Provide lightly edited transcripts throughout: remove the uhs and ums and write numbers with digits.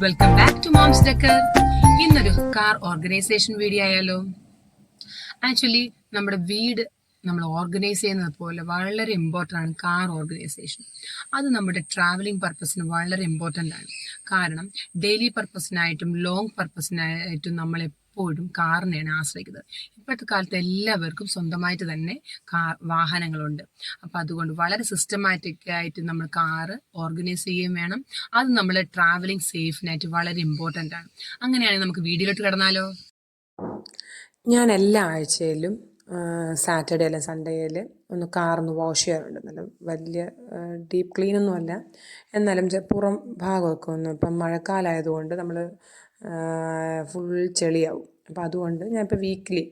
Welcome back to mom's decor. ഇന്നൊരു car organization video ആയാലോ. Actually നമ്മുടെ വീട് നമ്മൾ ഓർഗനൈസ് ചെയ്യുന്നത് പോലെ വളരെ ഇമ്പോർട്ടൻ്റ് ആണ് കാർ ഓർഗനൈസേഷൻ. അത് നമ്മുടെ ട്രാവലിംഗ് പർപ്പസിന് വളരെ ഇമ്പോർട്ടൻ്റ് ആണ്. കാരണം ഡെയിലി പർപ്പസിനായിട്ടും ലോങ് പർപ്പസിനായിട്ടും നമ്മൾ എപ്പോഴും കാറിനെയാണ് ആശ്രയിക്കുന്നത്. ഇപ്പോഴത്തെ കാലത്ത് എല്ലാവർക്കും സ്വന്തമായിട്ട് തന്നെ വാഹനങ്ങളുണ്ട്. അപ്പം അതുകൊണ്ട് വളരെ സിസ്റ്റമാറ്റിക് ആയിട്ട് നമ്മൾ കാറ് ഓർഗനൈസ് ചെയ്യുകയും വേണം. അത് നമ്മൾ ട്രാവലിംഗ് സേഫിനായിട്ട് വളരെ ഇമ്പോർട്ടൻ്റ് ആണ്. അങ്ങനെയാണെങ്കിൽ നമുക്ക് വീഡിയോയിലോട്ട് കിടന്നാലോ. ഞാൻ എല്ലാ ആഴ്ചയിലും സാറ്റർഡേ അല്ല സൺഡേയിൽ ഒന്ന് കാറൊന്ന് വാഷ് ചെയ്യാറുണ്ട്. നല്ല വലിയ ഡീപ്പ് ക്ലീനൊന്നും അല്ല, എന്നാലും പുറം ഭാഗമൊക്കെ ഒന്ന്, ഇപ്പം മഴക്കാലമായതുകൊണ്ട് നമ്മൾ ഫുൾ ചെളിയാവും. അപ്പോൾ അതുകൊണ്ട് ഞാനിപ്പോൾ വീക്ക്ലി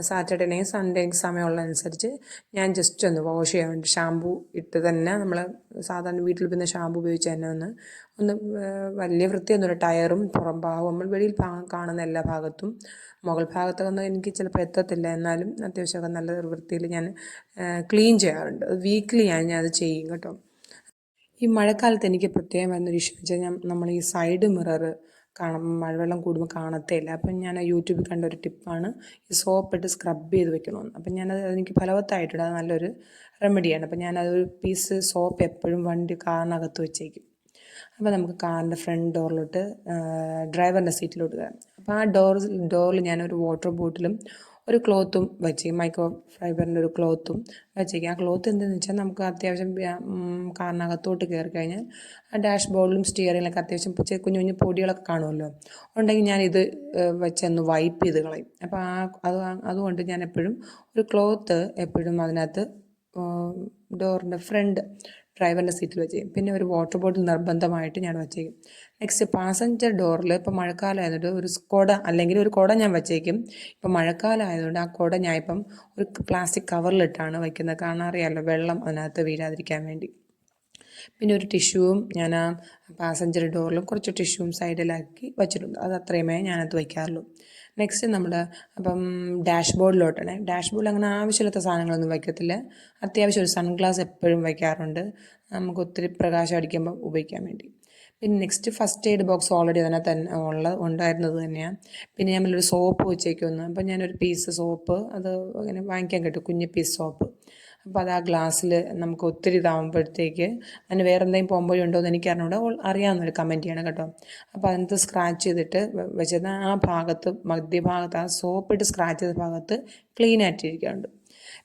സാറ്റർഡേനെയും സൺഡേയും സമയമുള്ളതനുസരിച്ച് ഞാൻ ജസ്റ്റ് ഒന്ന് വാഷ് ചെയ്യാറുണ്ട്. ഷാമ്പു ഇട്ട് തന്നെ നമ്മൾ സാധാരണ വീട്ടിൽ പിന്നെ ഷാമ്പു ഉപയോഗിച്ച് തന്നെ ഒന്ന് വലിയ വൃത്തിയൊന്നുമില്ല. ടയറും പുറം ഭാഗവും നമ്മൾ വെളിയിൽ കാണുന്ന എല്ലാ ഭാഗത്തും, മുകൾ ഭാഗത്തൊന്നും എനിക്ക് ചിലപ്പോൾ എത്തത്തില്ല, എന്നാലും അത്യാവശ്യമൊക്കെ നല്ല വൃത്തിയിൽ ഞാൻ ക്ലീൻ ചെയ്യാറുണ്ട്. വീക്ക്ലി ഞാൻ അത് ചെയ്യും കേട്ടോ. ഈ മഴക്കാലത്ത് എനിക്ക് പ്രത്യേകം വരുന്നൊരു ഇഷ്യൂ എന്ന് വെച്ചാൽ നമ്മൾ ഈ സൈഡ് മിറർ മഴവെള്ളം കൂടുമ്പോൾ കാണത്തേയില്ല. അപ്പം ഞാൻ യൂട്യൂബിൽ കണ്ട ഒരു ടിപ്പാണ് ഈ സോപ്പിട്ട് സ്ക്രബ് ചെയ്ത് വെക്കണമെന്ന്. അപ്പം ഞാനത് എനിക്ക് ഫലവത്തായിട്ടുണ്ട്. അത് നല്ലൊരു റെമഡിയാണ്. അപ്പം ഞാനതൊരു പീസ് സോപ്പ് എപ്പോഴും കാറിനകത്ത് വെച്ചേക്കും. അപ്പോൾ നമുക്ക് കാറിൻ്റെ ഫ്രണ്ട് ഡോറിലോട്ട് ഡ്രൈവറിൻ്റെ സീറ്റിലോട്ട് കയറാം. അപ്പോൾ ആ ഡോറിൽ ഞാനൊരു വാട്ടർ ബോട്ടിലും ഒരു ക്ലോത്തും വെച്ചേക്കും, മൈക്രോ ഫൈബറിൻ്റെ ഒരു ക്ലോത്തും വെച്ചേക്കും. ആ ക്ലോത്ത് എന്തെന്ന് വെച്ചാൽ നമുക്ക് അത്യാവശ്യം കാറിനകത്തോട്ട് കയറി കഴിഞ്ഞാൽ ആ ഡാഷ് ബോർഡിലും സ്റ്റിയറിങ്ങിലൊക്കെ അത്യാവശ്യം കുഞ്ഞു കുഞ്ഞു പൊടികളൊക്കെ കാണുമല്ലോ, ഉണ്ടെങ്കിൽ ഞാനിത് വെച്ചൊന്ന് വൈപ്പ് ചെയ്ത് കളയും. അപ്പോൾ അതുകൊണ്ട് ഞാൻ എപ്പോഴും ഒരു ക്ലോത്ത് എപ്പോഴും അതിനകത്ത് ഡോറിൻ്റെ ഫ്രണ്ട് ഡ്രൈവറിൻ്റെ സീറ്റിൽ വെച്ചേക്കും. പിന്നെ ഒരു വാട്ടർ ബോട്ടിൽ നിർബന്ധമായിട്ട് ഞാൻ വെച്ചേക്കും. നെക്സ്റ്റ് പാസഞ്ചർ ഡോറിൽ ഇപ്പോൾ മഴക്കാലം ആയതുകൊണ്ട് ഒരു കുട അല്ലെങ്കിൽ ഒരു കുട ഞാൻ വെച്ചേക്കും. ഇപ്പം മഴക്കാലം ആയതുകൊണ്ട് ആ കുട ഞാൻ ഇപ്പം ഒരു പ്ലാസ്റ്റിക് കവറിലിട്ടാണ് വയ്ക്കുന്നത്. കാരണം അറിയാമല്ലോ, വെള്ളം അതിനകത്ത് വീഴാതിരിക്കാൻ വേണ്ടി. പിന്നെ ഒരു ടിഷ്യൂവും ഞാൻ ആ പാസഞ്ചർ ഡോറിലും കുറച്ച് ടിഷ്യൂവും സൈഡിലാക്കി വെച്ചിട്ടുണ്ട്. അത് അത്രയുമേ ഞാനത് വയ്ക്കാറുള്ളൂ. നെക്സ്റ്റ് നമ്മൾ അപ്പം ഡാഷ് ബോർഡിലോട്ടാണ്. ഡാഷ് ബോർഡിൽ അങ്ങനെ ആവശ്യമില്ലാത്ത സാധനങ്ങളൊന്നും വയ്ക്കത്തില്ല. അത്യാവശ്യം ഒരു സൺഗ്ലാസ് എപ്പോഴും വയ്ക്കാറുണ്ട്, നമുക്ക് ഒത്തിരി പ്രകാശം അടിക്കുമ്പോൾ ഉപയോഗിക്കാൻ വേണ്ടി. പിന്നെ next first aid box already അതിനകത്ത് ഉണ്ടായിരുന്നത് തന്നെയാണ്. പിന്നെ ഞാൻ ഒരു സോപ്പ് വെച്ചേക്കുമെന്ന്. അപ്പം ഞാനൊരു പീസ് സോപ്പ് അത് അങ്ങനെ വാങ്ങിക്കാൻ കിട്ടും, കുഞ്ഞ് പീസ് സോപ്പ്. അപ്പോൾ അത് ആ ഗ്ലാസ്സിൽ നമുക്ക് ഒത്തിരി ഇതാകുമ്പോഴത്തേക്ക് അതിന് വേറെ എന്തെങ്കിലും പോകുമ്പോഴും ഉണ്ടോ എന്ന് എനിക്ക് അറിയാവുന്നൊരു കമൻറ്റ് ചെയ്യണം കേട്ടോ. അപ്പോൾ അതിനകത്ത് സ്ക്രാച്ച് ചെയ്തിട്ട് വെച്ചിരുന്ന ആ ഭാഗത്ത് മധ്യഭാഗത്ത് ആ സോപ്പിട്ട് സ്ക്രാച്ച് ചെയ്ത ഭാഗത്ത് ക്ലീൻ ആയിട്ടിരിക്കാറുണ്ട്.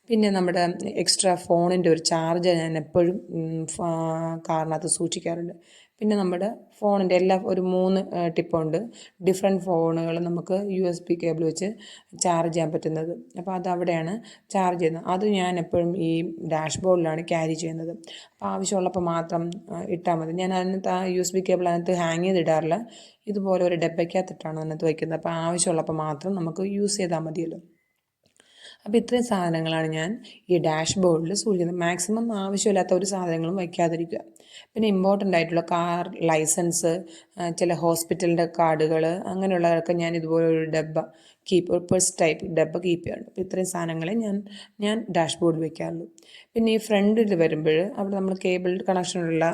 പിന്നെ നമ്മുടെ എക്സ്ട്രാ ഫോണിൻ്റെ ഒരു ചാർജർ ഞാൻ എപ്പോഴും കാറിനകത്ത് സൂക്ഷിക്കാറുണ്ട്. പിന്നെ നമ്മുടെ ഫോണിൻ്റെ ഒരു 3 ടിപ്പുണ്ട്. ഡിഫറെൻറ്റ് ഫോണുകൾ നമുക്ക് USB കേബിൾ വെച്ച് ചാർജ് ചെയ്യാൻ പറ്റുന്നത്. അപ്പോൾ അതവിടെയാണ് ചാർജ് ചെയ്യുന്നത്. അത് ഞാൻ എപ്പോഴും ഈ ഡാഷ് ബോർഡിലാണ് ക്യാരി ചെയ്യുന്നത്. അപ്പോൾ ആവശ്യമുള്ളപ്പോൾ മാത്രം ഇട്ടാൽ മതി. ഞാൻ അതിനകത്ത് ആ USB കേബിൾ അതിനകത്ത് ഹാങ് ചെയ്തിടാറില്ല. ഇതുപോലെ ഒരു ഡബ്ബയ്ക്കകത്തിട്ടാണ് അതിനകത്ത് വയ്ക്കുന്നത്. അപ്പോൾ ആവശ്യമുള്ളപ്പോൾ മാത്രം നമുക്ക് യൂസ് ചെയ്താൽ മതിയല്ലോ. അപ്പോൾ ഇത്രയും സാധനങ്ങളാണ് ഞാൻ ഈ ഡാഷ് ബോർഡിൽ സൂക്ഷിക്കുന്നത്. മാക്സിമം ആവശ്യമില്ലാത്ത ഒരു സാധനങ്ങളും വയ്ക്കാതിരിക്കുക. പിന്നെ ഇമ്പോർട്ടൻ്റ് ആയിട്ടുള്ള കാർ ലൈസൻസ്, ചില ഹോസ്പിറ്റലിൻ്റെ കാർഡുകൾ, അങ്ങനെയുള്ളതൊക്കെ ഞാൻ ഇതുപോലെ ഒരു പേഴ്സ് ടൈപ്പ് ഡബ്ബ കീപ്പ് ചെയ്യാറുണ്ട്. അപ്പോൾ ഇത്രയും സാധനങ്ങളെ ഞാൻ ഡാഷ് ബോർഡിൽ വയ്ക്കാറുള്ളൂ. പിന്നെ ഈ ഫ്രണ്ടിൽ വരുമ്പോൾ അവിടെ നമ്മൾ കേബിൾ കണക്ഷനുള്ള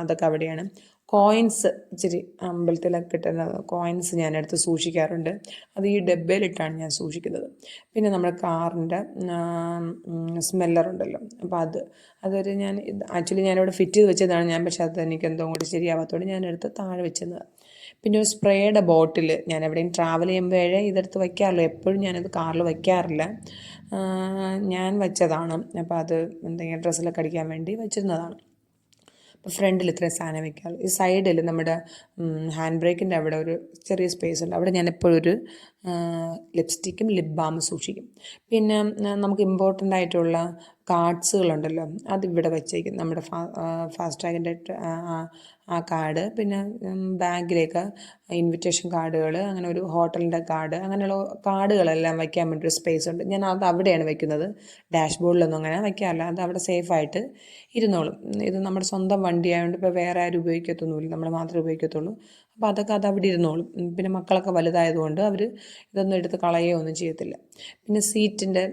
അതൊക്കെ അവിടെയാണ്. കോയിൻസ് ഇച്ചിരി അമ്പലത്തിലൊക്കെ കിട്ടുന്ന കോയിൻസ് ഞാനെടുത്ത് സൂക്ഷിക്കാറുണ്ട്. അത് ഈ ഡബ്ബയിലിട്ടാണ് ഞാൻ സൂക്ഷിക്കുന്നത്. പിന്നെ നമ്മുടെ കാറിൻ്റെ സ്മെല്ലറുണ്ടല്ലോ, അപ്പോൾ അതൊരു ആക്ച്വലി ഞാനിവിടെ ഫിറ്റ് ചെയ്ത് വെച്ചതാണ് പക്ഷേ അത് എനിക്ക് എന്തോ കൂടി ശരിയാവാത്തതുകൊണ്ട് ഞാനെടുത്ത് താഴെ വെച്ചതാണ്. പിന്നെ ഒരു സ്പ്രേയുടെ ബോട്ടിൽ ഞാൻ എവിടെയും ട്രാവൽ ചെയ്യുമ്പോഴേ ഇതെടുത്ത് വയ്ക്കാറില്ല. എപ്പോഴും ഞാനത് കാറിൽ വയ്ക്കാറില്ല, ഞാൻ വെച്ചതാണ്. അപ്പോൾ അത് എന്തെങ്കിലും ഡ്രസ്സിലൊക്കെ അടിക്കാൻ വേണ്ടി വെച്ചിരുന്നതാണ്. അപ്പോൾ ഫ്രണ്ടിൽ ഇത്രയും സാധനം വയ്ക്കാറുള്ളൂ. ഈ സൈഡിൽ നമ്മുടെ ഹാൻഡ് ബ്രേക്കിൻ്റെ അവിടെ ഒരു ചെറിയ സ്പേസ് ഉണ്ട്, അവിടെ ഞാൻ എപ്പോഴും ഒരു ലിപ്സ്റ്റിക്കും ലിപ് ബാമും സൂക്ഷിക്കും. പിന്നെ നമുക്ക് ഇമ്പോർട്ടൻ്റ് ആയിട്ടുള്ള കാർഡ്സുകളുണ്ടല്ലോ, അതിവിടെ വെച്ചേക്കും. നമ്മുടെ ഫാസ്ട്രാഗിൻ്റെ ആ കാർഡ്, പിന്നെ ബാഗിലേക്ക് ഇൻവിറ്റേഷൻ കാർഡുകൾ, അങ്ങനെ ഒരു ഹോട്ടലിൻ്റെ കാർഡ്, അങ്ങനെയുള്ള കാർഡുകളെല്ലാം വയ്ക്കാൻ വേണ്ടി സ്പേസ് ഉണ്ട്. ഞാൻ അത് അവിടെയാണ് വയ്ക്കുന്നത്. ഡാഷ് ബോർഡിലൊന്നും അങ്ങനെ വയ്ക്കാറില്ല, അത് അവിടെ സേഫായിട്ട് ഇരുന്നോളും. ഇത് നമ്മുടെ സ്വന്തം വണ്ടി ആയതുകൊണ്ട് ഇപ്പോൾ വേറെ ആരും ഉപയോഗിക്കത്തൊന്നുമില്ല, നമ്മൾ മാത്രമേ ഉപയോഗിക്കത്തുള്ളൂ. അപ്പോൾ അത് അവിടെ ഇരുന്നോളും. പിന്നെ മക്കളൊക്കെ വലുതായതുകൊണ്ട് അവർ ഇതൊന്നും എടുത്ത് കളയുകയോ ഒന്നും ചെയ്യത്തില്ല. പിന്നെ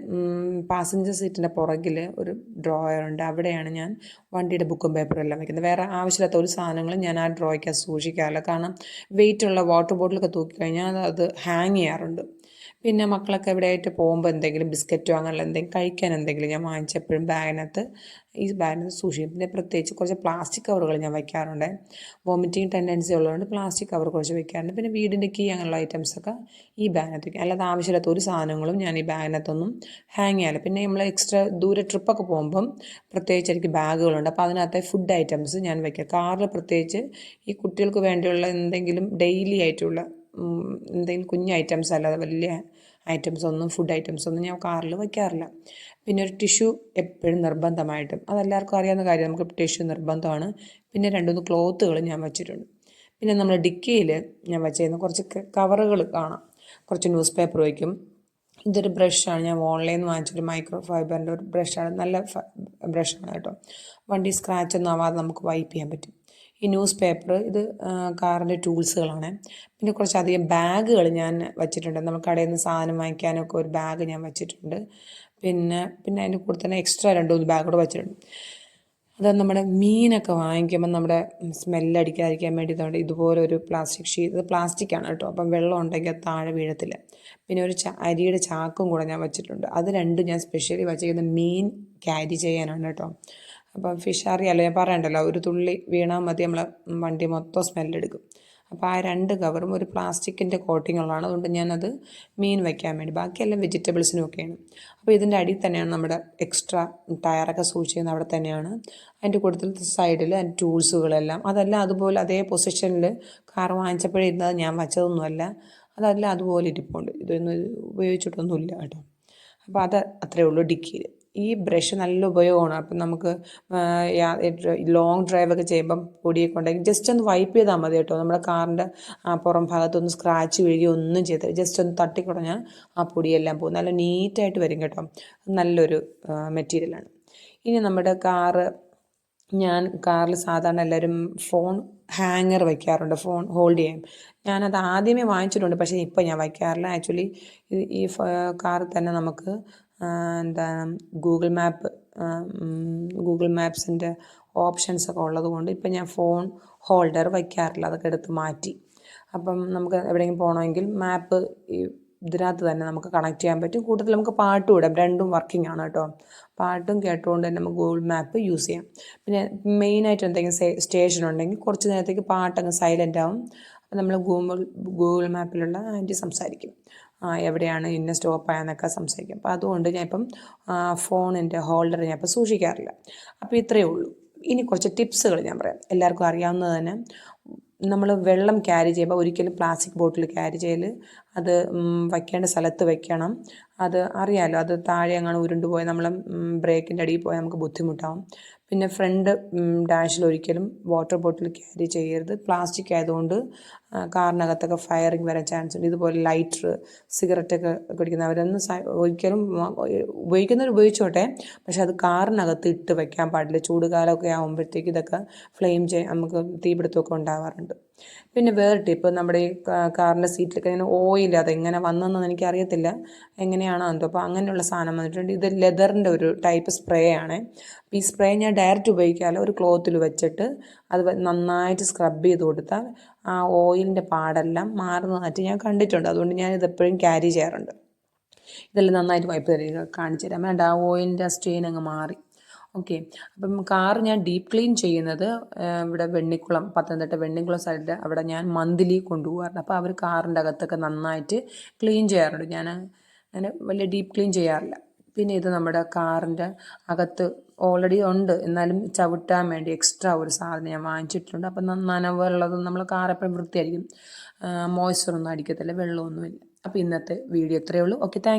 പാസഞ്ചർ സീറ്റിൻ്റെ പുറകിൽ ഒരു ഡ്രോയറുണ്ട്, അവിടെയാണ് ഞാൻ വണ്ടിയുടെ ബുക്കും പേപ്പറും എല്ലാം വയ്ക്കുന്നത്. വേറെ ആവശ്യമില്ലാത്ത ഒരു സാധനങ്ങളും സാധനങ്ങളും ഞാൻ ആ ഡ്രോയ്ക്കകത്ത് സൂക്ഷിക്കാറില്ല. കാരണം വെയിറ്റുള്ള വാട്ടർ ബോട്ടിലൊക്കെ തൂക്കിക്കഴിഞ്ഞാൽ അത് ഹാങ് ചെയ്യാറുണ്ട്. പിന്നെ മക്കളൊക്കെ എവിടെയായിട്ട് പോകുമ്പോൾ എന്തെങ്കിലും ബിസ്ക്കറ്റോ അങ്ങനെയുള്ള എന്തെങ്കിലും കഴിക്കാൻ എന്തെങ്കിലും ഞാൻ വാങ്ങിച്ചപ്പോഴും ബാഗിനകത്ത് സൂക്ഷിക്കും. പിന്നെ പ്രത്യേകിച്ച് കുറച്ച് പ്ലാസ്റ്റിക് കവറുകൾ ഞാൻ വയ്ക്കാറുണ്ട്. വോമിറ്റിംഗ് ടെൻഡൻസി ഉള്ളതുകൊണ്ട് പ്ലാസ്റ്റിക് കവർ കുറച്ച് വയ്ക്കാറുണ്ട്. പിന്നെ വീടിൻ്റെ കീ അങ്ങനെയുള്ള ഐറ്റംസൊക്കെ ഈ ബാഗിനകത്ത് വയ്ക്കും. അല്ലാതെ ആവശ്യമില്ലാത്ത ഒരു സാധനങ്ങളും ഞാൻ ഈ ബാഗിനകത്തൊന്നും ഹാങ് ചെയ്യാറില്ല. പിന്നെ നമ്മൾ എക്സ്ട്രാ ദൂരെ ട്രിപ്പൊക്കെ പോകുമ്പം പ്രത്യേകിച്ച് എനിക്ക് ബാഗുകളുണ്ട്. അപ്പോൾ അതിനകത്ത് ഫുഡ് ഐറ്റംസ് ഞാൻ വയ്ക്കാം. കാറിൽ പ്രത്യേകിച്ച് ഈ കുട്ടികൾക്ക് വേണ്ടിയുള്ള എന്തെങ്കിലും ഡെയിലി ആയിട്ടുള്ള എന്തെങ്കിലും കുഞ്ഞ് ഐറ്റംസ് അല്ലാതെ വലിയ ഫുഡ് ഐറ്റംസ് ഒന്നും ഞാൻ കാറിൽ വയ്ക്കാറില്ല. പിന്നെ ഒരു ടിഷ്യൂ എപ്പോഴും നിർബന്ധമായിട്ടും, അതെല്ലാവർക്കും അറിയാവുന്ന കാര്യം, നമുക്ക് ടിഷ്യൂ നിർബന്ധമാണ്. പിന്നെ 2-3 ക്ലോത്തുകൾ ഞാൻ വച്ചിട്ടുണ്ട്. പിന്നെ നമ്മൾ ഡിക്കിയിൽ ഞാൻ വച്ചിരുന്ന കുറച്ച് കവറുകൾ കാണാം. കുറച്ച് ന്യൂസ് പേപ്പർ വയ്ക്കും. ഇതൊരു ബ്രഷാണ്, ഞാൻ ഓൺലൈനിൽ നിന്ന് വാങ്ങിച്ചൊരു മൈക്രോ ഫൈബറിൻ്റെ ഒരു ബ്രഷാണ്. നല്ല ബ്രഷാണ് കേട്ടോ. വണ്ടി സ്ക്രാച്ചൊന്നും ആവാതെ നമുക്ക് വൈപ്പ് ചെയ്യാൻ പറ്റും. ഈ ന്യൂസ് പേപ്പർ ഇത് കാറിൻ്റെ ടൂൾസുകളാണ്. പിന്നെ കുറച്ചധികം ബാഗുകൾ ഞാൻ വച്ചിട്ടുണ്ട്. നമ്മൾ കടയിൽ നിന്ന് സാധനം വാങ്ങിക്കാനൊക്കെ ഒരു ബാഗ് ഞാൻ വച്ചിട്ടുണ്ട്. പിന്നെ അതിൻ്റെ കൂടെ തന്നെ എക്സ്ട്രാ 2-3 ബാഗ് കൂടെ വച്ചിട്ടുണ്ട്. അത് നമ്മുടെ മീനൊക്കെ വാങ്ങിക്കുമ്പോൾ നമ്മുടെ സ്മെല്ലടിക്കാതിരിക്കാൻ വേണ്ടിയിട്ടുണ്ട് ഇതുപോലെ ഒരു പ്ലാസ്റ്റിക് ഷീറ്റ്. ഇത് പ്ലാസ്റ്റിക്കാണ് കേട്ടോ, അപ്പം വെള്ളം ഉണ്ടെങ്കിൽ അത് താഴെ വീഴത്തില്ല. പിന്നെ ഒരു അരിയുടെ ചാക്കും കൂടെ ഞാൻ വച്ചിട്ടുണ്ട്. അത് രണ്ടും ഞാൻ സ്പെഷ്യലി വച്ചിരിക്കുന്നത് മീൻ ക്യാരി ചെയ്യാനാണ് കേട്ടോ. അപ്പം ഫിഷ് അറിയാമല്ലോ, ഞാൻ പറയണ്ടല്ലോ, ഒരു തുള്ളി വീണാൽ മതി നമ്മളെ വണ്ടി മൊത്തം സ്മെല്ലെടുക്കും. അപ്പോൾ ആ 2 കവറും ഒരു പ്ലാസ്റ്റിക്കിൻ്റെ കോട്ടിങ്ങുള്ളതാണ്. അതുകൊണ്ട് ഞാനത് മീൻ വയ്ക്കാൻ വേണ്ടി, ബാക്കിയെല്ലാം വെജിറ്റബിൾസിനും ഒക്കെയാണ്. അപ്പോൾ ഇതിൻ്റെ അടിയിൽ തന്നെയാണ് നമ്മുടെ എക്സ്ട്രാ ടയറൊക്കെ സൂക്ഷിക്കുന്നത്, അവിടെ തന്നെയാണ്. അതിൻ്റെ കൂട്ടത്തിൽ സൈഡിൽ അതിൻ്റെ ടൂൾസുകളെല്ലാം അതെല്ലാം അതുപോലെ അതേ പൊസിഷനിൽ കാർ വാങ്ങിച്ചപ്പോഴേ ഇരുന്നത്, ഞാൻ വച്ചതൊന്നുമല്ല. അതെല്ലാം അതുപോലെ ഇരിപ്പുണ്ട്. ഇതൊന്നും ഉപയോഗിച്ചിട്ടൊന്നുമില്ല കേട്ടോ. അപ്പോൾ അത് അത്രയേ ഉള്ളൂ ഡിക്കിയിൽ. ഈ ബ്രഷ് നല്ല ഉപയോഗമാണ്. അപ്പം നമുക്ക് ലോങ് ഡ്രൈവൊക്കെ ചെയ്യുമ്പം പൊടിയൊക്കെ ഉണ്ടെങ്കിൽ ജസ്റ്റ് ഒന്ന് വൈപ്പ് ചെയ്താൽ മതി കേട്ടോ. നമ്മുടെ കാറിൻ്റെ പുറം ഭാഗത്തൊന്ന് സ്ക്രാച്ച് വീഴുകയോ ഒന്നും ചെയ്ത് ജസ്റ്റ് ഒന്ന് തട്ടിക്കുടഞ്ഞാൽ ആ പൊടിയെല്ലാം പോകും. നല്ല നീറ്റായിട്ട് വരും കേട്ടോ. നല്ലൊരു മെറ്റീരിയലാണ്. ഇനി നമ്മുടെ ഞാൻ കാറിൽ സാധാരണ എല്ലാവരും ഫോൺ ഹാങ്ങർ വയ്ക്കാറുണ്ട്, ഫോൺ ഹോൾഡ് ചെയ്യാൻ. ഞാനത് ആദ്യമേ വാങ്ങിച്ചിട്ടുണ്ട്, പക്ഷേ ഇപ്പോൾ ഞാൻ വയ്ക്കാറില്ല. ആക്ച്വലി ഈ കാറിൽ തന്നെ നമുക്ക് ഗൂഗിൾ മാപ്സിൻ്റെ ഓപ്ഷൻസൊക്കെ ഉള്ളതുകൊണ്ട് ഇപ്പം ഞാൻ ഫോൺ ഹോൾഡർ വയ്ക്കാറില്ല, അതൊക്കെ എടുത്ത് മാറ്റി. അപ്പം നമുക്ക് എവിടെയെങ്കിലും പോകണമെങ്കിൽ മാപ്പ് ഇതിനകത്ത് തന്നെ നമുക്ക് കണക്ട് ചെയ്യാൻ പറ്റും. കൂട്ടത്തിൽ നമുക്ക് പാട്ടും ഇടാം. രണ്ടും വർക്കിംഗ് ആണ് കേട്ടോ. പാട്ടും കേട്ടുകൊണ്ട് തന്നെ നമുക്ക് ഗൂഗിൾ മാപ്പ് യൂസ് ചെയ്യാം. പിന്നെ മെയിനായിട്ട് എന്തെങ്കിലും സ്റ്റേഷൻ ഉണ്ടെങ്കിൽ കുറച്ച് നേരത്തേക്ക് പാട്ടങ്ങ് സൈലൻ്റ് ആവും. അപ്പം നമ്മൾ ഗൂഗിൾ മാപ്പിലുള്ള ആൻറ്റി സംസാരിക്കും, എവിടെയാണ് ഇന്ന സ്റ്റോപ്പായെന്നൊക്കെ സംസാരിക്കും. അപ്പോൾ അതുകൊണ്ട് ഞാൻ ഇപ്പം ഫോണിൻ്റെ ഹോൾഡർ ഞാൻ ഇപ്പം സൂക്ഷിക്കാറില്ല. അപ്പോൾ ഇത്രയേ ഉള്ളൂ. ഇനി കുറച്ച് ടിപ്സുകൾ ഞാൻ പറയാം. എല്ലാവർക്കും അറിയാവുന്നത് തന്നെ, നമ്മൾ വെള്ളം ക്യാരി ചെയ്യുമ്പോൾ ഒരിക്കലും പ്ലാസ്റ്റിക് ബോട്ടിൽ ക്യാരി ചെയ്യൽ. അത് വയ്ക്കേണ്ട സ്ഥലത്ത് വയ്ക്കണം. അത് അറിയാമല്ലോ, അത് താഴെ അങ്ങനെ ഉരുണ്ടുപോയി നമ്മൾ ബ്രേക്കിൻ്റെ അടിയിൽ പോയാൽ നമുക്ക് ബുദ്ധിമുട്ടാവും. പിന്നെ ഫ്രണ്ട് ഡാഷിൽ ഒരിക്കലും വാട്ടർ ബോട്ടിൽ ക്യാരി ചെയ്യരുത്. പ്ലാസ്റ്റിക് ആയതുകൊണ്ട് കാറിനകത്തൊക്കെ ഫയറിങ് വരാൻ ചാൻസ് ഉണ്ട്. ഇതുപോലെ ലൈറ്റർ, സിഗരറ്റൊക്കെ കുടിക്കുന്നവരൊന്നും ഒരിക്കലും ഉപയോഗിക്കുന്നവർ ഉപയോഗിച്ചോട്ടെ, പക്ഷെ അത് കാറിനകത്ത് ഇട്ട് വയ്ക്കാൻ പാടില്ല. ചൂടുകാലമൊക്കെ ആകുമ്പോഴത്തേക്ക് ഇതൊക്കെ നമുക്ക് തീപിടുത്തമൊക്കെ ഉണ്ടാവാറുണ്ട്. പിന്നെ വേറെ ടിപ്പ്, നമ്മുടെ ഈ കാറിൻ്റെ സീറ്റിലൊക്കെ ഇങ്ങനെ ഓയിൽ, അതെങ്ങനെ വന്നെന്ന് എനിക്കറിയത്തില്ല, എങ്ങനെയാണോ എന്തോ. അപ്പോൾ അങ്ങനെയുള്ള സാധനം വന്നിട്ടുണ്ട്. ഇത് ലെതറിൻ്റെ ഒരു ടൈപ്പ് സ്പ്രേ ആണ്. ഈ സ്പ്രേ ഞാൻ ഡയറക്റ്റ് ഉപയോഗിക്കാമല്ലോ, ഒരു ക്ലോത്തിൽ വെച്ചിട്ട് അത് നന്നായിട്ട് സ്ക്രബ് ചെയ്ത് കൊടുത്താൽ ആ ഓയിലിൻ്റെ പാടെല്ലാം മാറുന്നതായിട്ട് ഞാൻ കണ്ടിട്ടുണ്ട്. അതുകൊണ്ട് ഞാനിതെപ്പോഴും ക്യാരി ചെയ്യാറുണ്ട്. ഇതെല്ലാം നന്നായിട്ട് വൈപ്പ് തരിക, കാണിച്ചു തരാം. വേണ്ട, ആ ഓയിലിൻ്റെ ആ സ്റ്റെയിൻ അങ്ങ് മാറി. ഓക്കെ. അപ്പം കാർ ഞാൻ ഡീപ്പ് ക്ലീൻ ചെയ്യുന്നത് ഇവിടെ പത്തനംതിട്ട വെണ്ണിക്കുളം സൈഡിൽ അവിടെ ഞാൻ മന്ത്ലി കൊണ്ടുപോകാറുണ്ട്. അപ്പോൾ അവർ കാറിൻ്റെ അകത്തൊക്കെ നന്നായിട്ട് ക്ലീൻ ചെയ്യാറുണ്ട്. ഞാൻ അങ്ങനെ വലിയ ഡീപ്പ് ക്ലീൻ ചെയ്യാറില്ല. പിന്നെ ഇത് നമ്മുടെ കാറിൻ്റെ അകത്ത് ഓൾറെഡി ഉണ്ട്, എന്നാലും ചവിട്ടാൻ വേണ്ടി എക്സ്ട്രാ ഒരു സാധനം ഞാൻ വാങ്ങിച്ചിട്ടുണ്ട്. അപ്പം നനവുള്ളതും നമ്മൾ കാർ എപ്പോഴും വൃത്തിയായിരിക്കും, മോയ്സ്ചറൊന്നും അടിക്കത്തില്ല, വെള്ളമൊന്നുമില്ല. അപ്പോൾ ഇന്നത്തെ വീഡിയോ ഇത്രയേ ഉള്ളൂ. Okay, thank you.